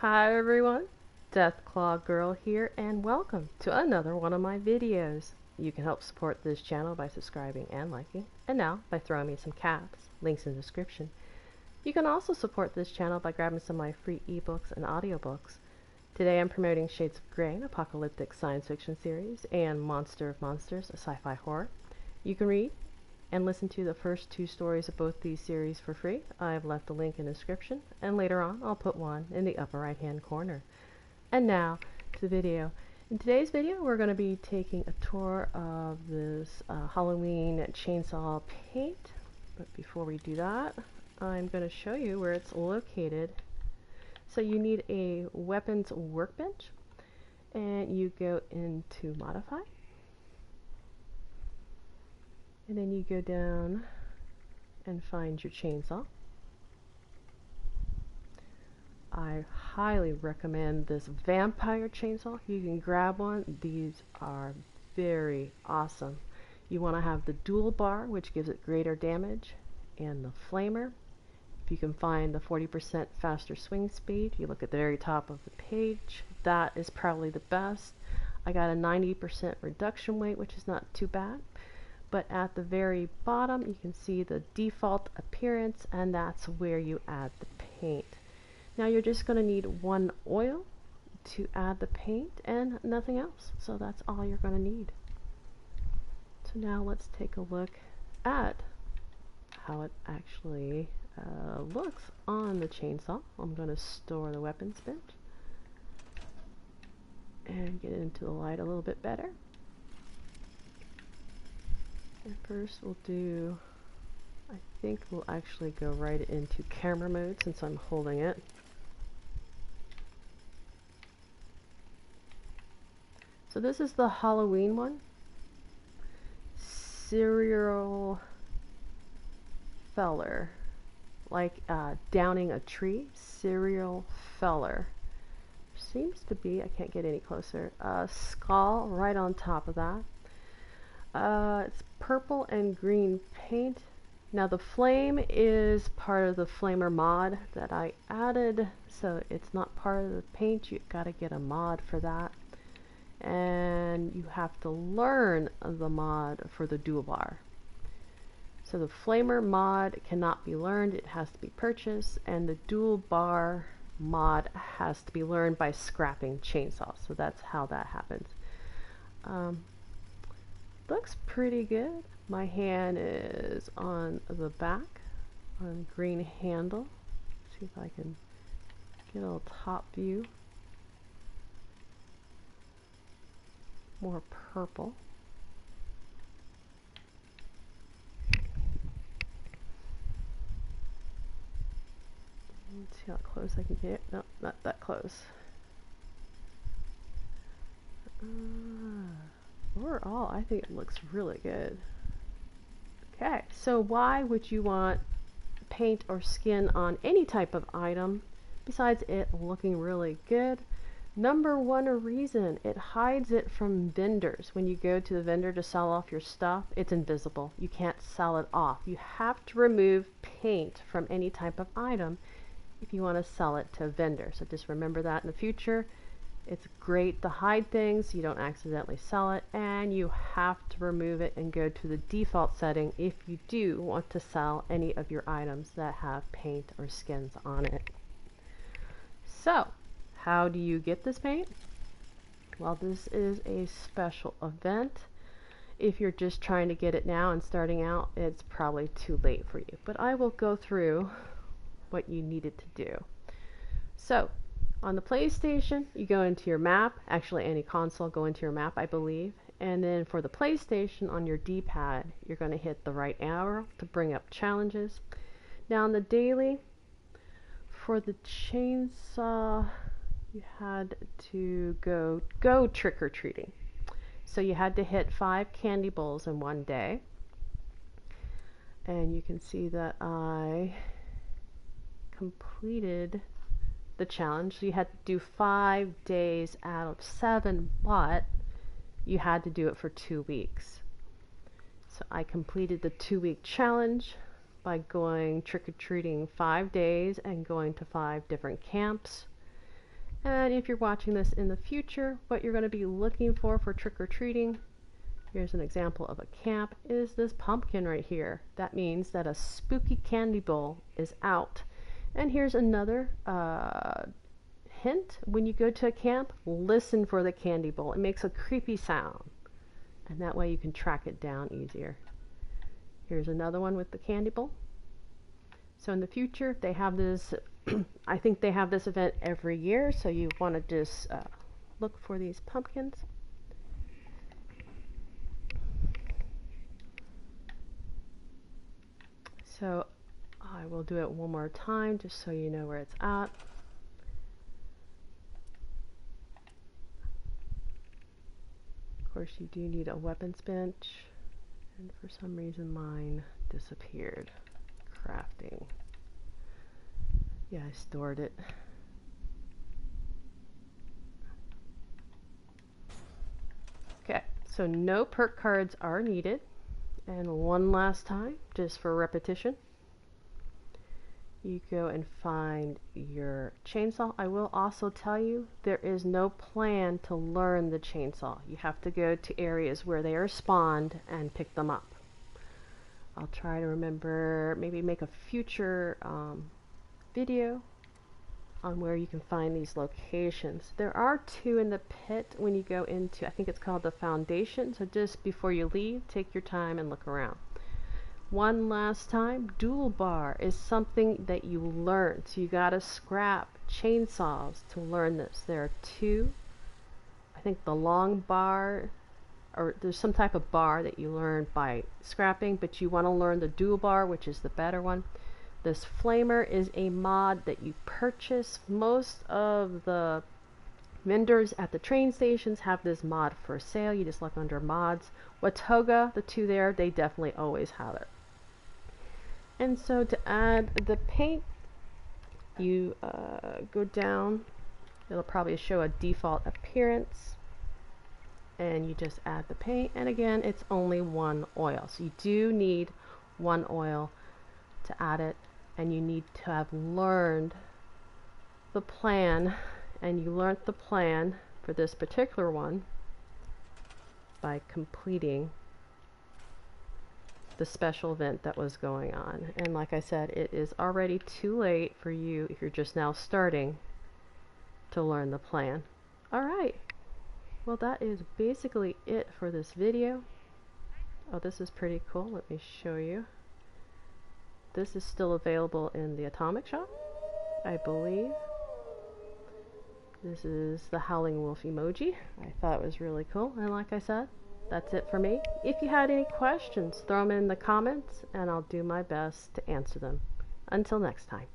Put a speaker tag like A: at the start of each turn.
A: Hi everyone, Deathclaw Girl here, and welcome to another one of my videos. You can help support this channel by subscribing and liking, and now by throwing me some caps, links in the description. You can also support this channel by grabbing some of my free ebooks and audiobooks. Today I'm promoting Shades of Grey, an apocalyptic science fiction series, and Monster of Monsters, a sci-fi horror. You can read and listen to the first two stories of both these series for free. I've left a link in the description, and later on I'll put one in the upper right hand corner. And now to the video. In today's video we're going to be taking a tour of this Halloween chainsaw paint. But before we do that, I'm going to show you where it's located. So you need a weapons workbench, and you go into modify. And then you go down and find your chainsaw. I highly recommend this vampire chainsaw. You can grab one. These are very awesome. You want to have the dual bar, which gives it greater damage, and the flamer. If you can find the 40% faster swing speed, you look at the very top of the page. That is probably the best. I got a 90% reduction weight, which is not too bad. But at the very bottom you can see the default appearance, and that's where you add the paint. Now you're just going to need one oil to add the paint and nothing else. So that's all you're going to need. So now let's take a look at how it actually looks on the chainsaw. I'm going to store the weapons bench and get into the light a little bit better. And first we'll do, I think we'll actually go right into camera mode since I'm holding it. So this is the Halloween one. Serial feller, like downing a tree. Serial feller. Seems to be, I can't get any closer, skull right on top of that. It's purple and green paint. Now the flame is part of the flamer mod that I added, so it's not part of the paint. You've got to get a mod for that, and you have to learn the mod for the dual bar. So the flamer mod cannot be learned, it has to be purchased, and the dual bar mod has to be learned by scrapping chainsaws. So that's how that happens. Looks pretty good. My hand is on the back on green handle. See if I can get a little top view. More purple. Let's see how close I can get. No, not that close. Overall, I think it looks really good. Okay, so why would you want paint or skin on any type of item besides it looking really good? Number one reason, it hides it from vendors. When you go to the vendor to sell off your stuff, it's invisible. You can't sell it off. You have to remove paint from any type of item if you want to sell it to a vendor. So just remember that in the future. It's great to hide things, you don't accidentally sell it, and you have to remove it and go to the default setting if you do want to sell any of your items that have paint or skins on it. So, how do you get this paint? Well, this is a special event. If you're just trying to get it now and starting out, it's probably too late for you. But I will go through what you needed to do. So, on the PlayStation, you go into your map, actually any console, go into your map, I believe, and then for the PlayStation on your D-pad, you're going to hit the right arrow to bring up challenges. Now on the daily, for the chainsaw, you had to go trick-or-treating. So you had to hit 5 candy bowls in one day, and you can see that I completed the challenge. You had to do 5 days out of 7, but you had to do it for 2 weeks. So I completed the 2-week challenge by going trick-or-treating 5 days and going to 5 different camps. And if you're watching this in the future, what you're going to be looking for trick-or-treating, here's an example of a camp, is this pumpkin right here. That means that a spooky candy bowl is out. And here's another hint. When you go to a camp, listen for the candy bowl. It makes a creepy sound. And that way you can track it down easier. Here's another one with the candy bowl. So in the future, they have this, I think they have this event every year, so you want to just look for these pumpkins. So I will do it one more time just so you know where it's at. Of course, you do need a weapons bench, and for some reason mine disappeared. Crafting. Yeah, I stored it. Okay, so no perk cards are needed. And one last time, just for repetition, you go and find your chainsaw. I will also tell you there is no plan to learn the chainsaw. You have to go to areas where they are spawned and pick them up. I'll try to remember, maybe make a future video on where you can find these locations. There are 2 in the pit when you go into, I think it's called the foundation, so just before you leave, take your time and look around. One last time, dual bar is something that you learn, so you gotta scrap chainsaws to learn this. There are 2, I think the long bar, or there's some type of bar that you learn by scrapping, but you want to learn the dual bar, which is the better one. This flamer is a mod that you purchase. Most of the vendors at the train stations have this mod for sale. You just look under mods. Watoga, the 2 there, they definitely always have it. And so to add the paint, you go down. It'll probably show a default appearance. And you just add the paint, and again it's only 1 oil, so you do need 1 oil to add it, and you need to have learned the plan, and you learned the plan for this particular one by completing the special event that was going on. And like I said, it is already too late for you if you're just now starting to learn the plan. Alright, well, that is basically it for this video. Oh, this is pretty cool. Let me show you. This is still available in the Atomic Shop, I believe. This is the Howling Wolf emoji. I thought it was really cool. And like I said, that's it for me. If you had any questions, throw them in the comments and I'll do my best to answer them. Until next time.